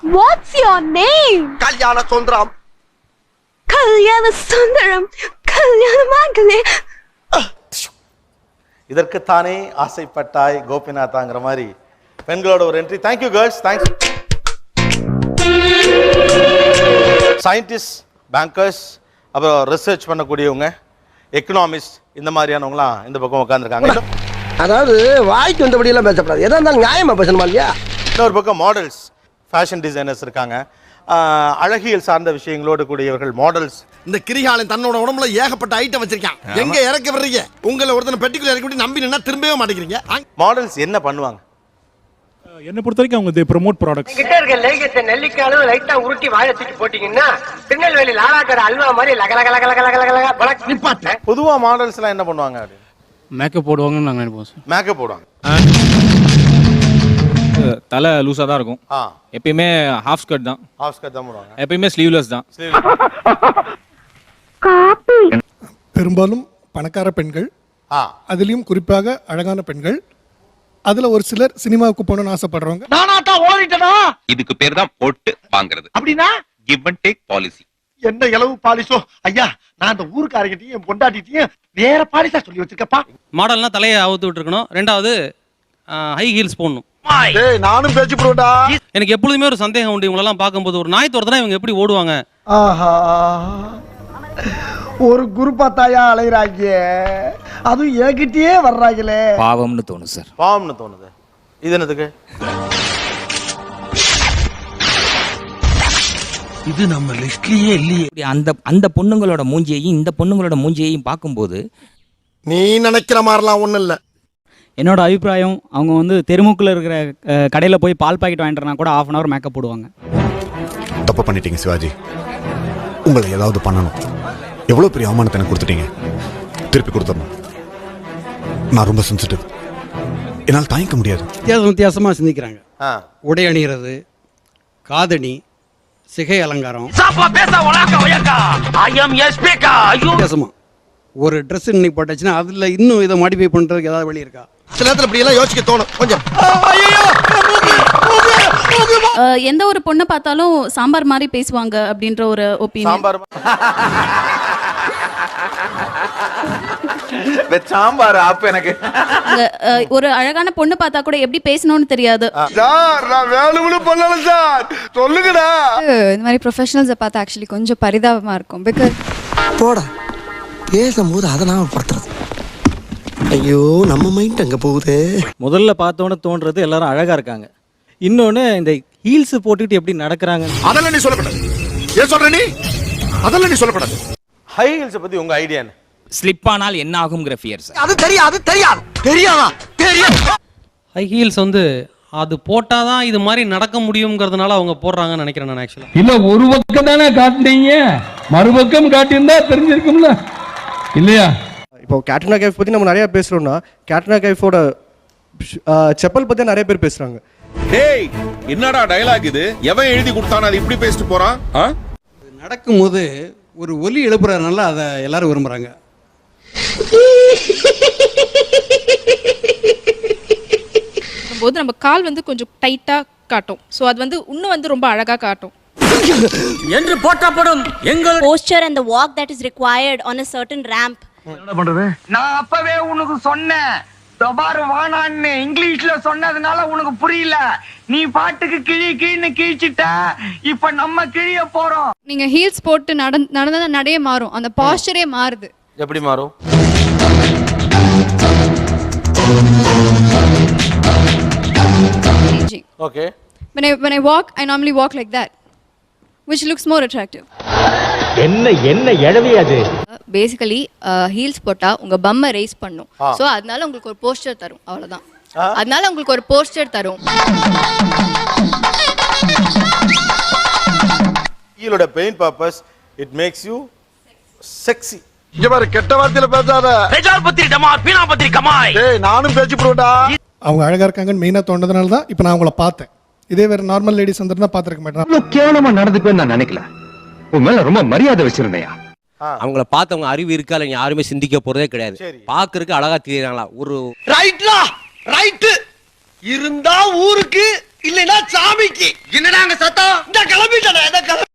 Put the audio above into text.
What's your name? Kalyana Sundaram. Kalyana Sundaram. கல்யாணமாகலே. இதற்குத்தானே ஆசைப்பட்டாய் கோபிநாத்தாங்கிற மாதிரி பெண்களோட ஒரு entry. Thank you girls. Thanks. Scientist, bankers, அப்புறம் ரிசர்ச் பண்ணக்கூடியவங்க, எக்கனாமிஸ்ட், இந்த மாதிரியானவங்களாம் இந்த பக்கம் உட்காந்துருக்காங்க. அதாவது வாய்க்கு வந்தபடி எல்லாம் பேசப்படாது, எதா இருந்தாலும் நியாயமா பேசணுமா இல்லையா? இன்னொரு பக்கம் மாடல்ஸ், ஃபேஷன் டிசைனர்ஸ் இருக்காங்க, அழகியல் சார்ந்த விஷயங்களோடு கூடியவர்கள் மாடல்ஸ். இந்த கிரிகாலன் தன்னோட உடம்புல ஏகப்பட்ட ஐட்டம் வச்சிருக்கான். எங்க இறக்க வர்றீங்க? உங்களை ஒருத்தனை பெட்டிக்குள்ள இறக்கி விட்டு நம்பி நின்னா திரும்பவே மாட்டேங்கிறீங்க. மாடல்ஸ் என்ன பண்ணுவாங்க? என்ன பொறுத்த வரைக்கும் அவங்க ப்ரோமோட் ப்ராடக்ட்ஸ். கிட்ட இருக்க லேகத்தை நெல்லிக்காலும் லைட்டா உருட்டி வாயை தூக்கி போட்டீங்கன்னா திருநெல்வேலி லாலாக்கடை அல்வா மாதிரி லகலகலகலகலகலகலக நிப்பாட்ட. பொதுவா மாடல்ஸ் எல்லாம் என்ன பண்ணுவாங்க? மேக்கப் போடுவாங்கன்னு நாங்கள் நினைப்போம் சார். மேக்கப் போடுவாங்க. தலை லூஸாக தான் இருக்கும். எப்பயுமே ஹாஃப் ஸ்கர்ட் தான். ஹாஃப் ஸ்கர்ட் தான் போடுவாங்க. எப்பயுமே ஸ்லீவ்லெஸ் தான். பெரும்பாலும் பணக்கார பெண்கள், அதுலயும் குறிப்பாக அழகான பெண்கள், அதுல ஒரு சிலர் சினிமாவுக்கு போகணும்னு ஆசைப்படுறவங்க. நானாட்டா ஓடிட்டனா? இதுக்கு பேர் தான் போட்டு வாங்குறது. அப்படின்னா கிவ் அண்ட் டேக் பாலிசி. என்ன இலவு பாலிசோ ஐயா? நான் அந்த ஊருக்காரங்கிட்டையும் பொண்டாட்டிட்டையும் வேற பாலிசா சொல்லி வச்சிருக்கப்பா. மாடல்னா தலையை அவுத்து விட்டுருக்கணும். ரெண்டாவது ஹை ஹீல்ஸ் போடணும். நானும் பேச்சு போடுடா. எனக்கு எப்பொழுதுமே ஒரு சந்தேகம் உண்டு, இவங்களெல்லாம் பார்க்கும்போது ஒரு நாய் துரத்துனா இவங்க எப்படி ஓடுவாங்க? ஆஹா, ஒரு குருப்பா தாயா அலைகிறாங்க, அதுவும் ஏகிட்டே வர்றாங்களே. பாவம்னு தோணுது சார். பாவம்னு தோணுது. இது என்னதுக்கு? இது நம்ம லிஸ்ட்லயே இல்லையே. அந்த பொண்ணுங்களோட மூஞ்சியையும் இந்த பொண்ணுங்களோட மூஞ்சியையும் பார்க்கும்போது நீ நினைக்கிற மாதிரிலாம் ஒண்ணும் இல்ல. என்னோட அபிப்பிராயம், அவங்க வந்து தெருமுக்கில் இருக்கிற கடையில் போய் பால் பாக்கெட் வாங்கிட்டுனா கூட ½ hour மேக்கப் போடுவாங்க. தப்பு பண்ணிட்டீங்க சிவாஜி. உங்களை ஏதாவது பண்ணணும். எவ்வளவு பெரிய அவமானத்தை எனக்கு கொடுத்துட்டீங்க. திருப்பி கொடுத்துடணும். நான் ரொம்ப சென்சிட்டிவ். என்னால் தாங்கிக்க முடியாது. வித்தியாசமாக சிந்திக்கிறாங்க. உடை அணிகிறது, காதணி, சிகை அலங்காரம் வித்தியாசமா. ஒரு ட்ரெஸ் இன்னைக்கு போட்டாச்சுன்னா அதுல இன்னும் இதை மாடிஃபை பண்றதுக்கு ஏதாவது வழி இருக்கா? சில நேரத்துல இப்படி எல்லாம் யோசிக்க தோணும் கொஞ்சம். எந்த ஒரு பொண்ணை பார்த்தாலும் சாம்பார் மாதிரி பேசுவாங்க அப்படின்ற ஒரு ஒப்பீனியன். சாம்பார் சாம்பார் அப்ப எனக்கு ஒரு அழகான பொண்ணு பார்த்தா கூட எப்படி பேசணும்னு தெரியாது. சார் நான் வேணும்னு பண்ணல சார், சொல்லுங்கடா. இந்த மாதிரி ப்ரொஃபஷனல்ஸை பார்த்தா ஆக்சுவலி கொஞ்சம் பரிதாபமா இருக்கும். பிகாஸ் போடா பேசும்போது அதை நான் படுத்துறது. ஐயோ நம்ம மைண்ட் அங்க போகுது. முதல்ல பார்த்தோன்னு தோன்றது எல்லாரும் அழகா இருக்காங்க. இன்னொன்னு இந்த ஹீல்ஸ் போட்டுட்டு எப்படி நடக்கிறாங்க அதெல்லாம் நீ சொல்லக்கூடாது. ஏன் சொல்ற நீ? அதெல்லாம் நீ சொல்லக்கூடாது. ஹை ஹீல்ஸ் பத்தி உங்க ஐடியா என்ன? ஸ்லிப் ஆனால் என்ன ஆகும்ங்கிற ஃபியர் சார். அது தெரியாது தெரியாது தெரியாதா தெரியாது. ஹை ஹீல்ஸ் வந்து அது போட்டாதான் இது மாதிரி நடக்க முடியுங்கிறதுனால அவங்க போடுறாங்கன்னு நினைக்கிறேன் நான். ஆக்சுவலா இல்ல, ஒரு பக்கம் தானே காட்டுனீங்க, மறுபக்கம் காட்டியிருந்தா தெரிஞ்சிருக்கும்ல இல்லையா? இப்போ கேட்ரினா கைஃப் பத்தி நம்ம நிறைய பேசுறோம்னா, கேட்ரினா கைஃபோட செப்பல் பத்தி நிறைய பேர் பேசுறாங்க. டேய் என்னடா டயலாக் இது? எவன் எழுதி கொடுத்தானே அது இப்படி பேசிட்டு போறான்? நடக்கும்போது ஒரு ஒலி எழுப்புறதுனால அதை எல்லாரும் விரும்புறாங்க. போது நம்ம கால் வந்து கொஞ்சம் டைட்டா காட்டும். சோ அது வந்து இன்னும் வந்து ரொம்ப அழகா காட்டும் என்று போற்றப்படும் எங்கள் posture and the walk that is required on a certain ramp. என்ன பண்றது? நான் அப்பவே உனக்கு சொன்னேன், தபாரு வானான்னு இங்கிலீஷ்ல சொன்னதுனால உனக்கு புரியல. நீ பாட்டுக்கு கிழின்னு கிழிச்சிட்ட. இப்ப நம்ம கிழிய போறோம். நீங்க ஹீல்ஸ் போட்டு நடந்தா நடைய மாறும், அந்த பாஸ்டரே மாறுது. எப்படி மாறும்? Okay. When I walk, I normally walk like that, which looks more attractive. என்ன எழவி அது? Basically, ஹீல்ஸ் போட்டா உங்க பம்மை ரைஸ் பண்ணும். சோ அதனால உங்களுக்கு ஒரு போஸ்டர் தரும், அவ்வளவுதான். அதனால உங்களுக்கு ஒரு போஸ்டர் தரும். ஹீலோட pain purpose, it makes you sexy. இங்க பாரு, கெட்ட வார்த்தையில பேசாத. ரெஜால் பத்திரி டமார் பீனா பத்திரி கமாய். டேய் நானும் பேச்சு போடுடா. அவங்க அழகா இருக்காங்கன்னு மெயினா தோன்றதுனால தான் இப்போ நான் அவங்கள பார்த்தேன். இதே வேற நார்மல் லேடிஸ் வந்திருந்தா பார்த்திருக்க மாட்டேன். கேவலமா நடந்துக்குன்னு நான் நினைக்கல. உன் மேல ரொம்ப மரியாதை வச்சிருந்தேயா? அவங்கள பார்த்தவங்க அறிவு இருக்கா இல்ல யாருமே சிந்திக்க போறதே கிடையாது. பாக்குறதுக்கு அழகா தெரியறாங்களா? ஒரு ரைட்லா ரைட். இருந்தா ஊருக்கு இல்லைன்னா சாமிக்கு. என்னடா அங்க சத்தம்? இந்த கிளம்பிட்டேன்.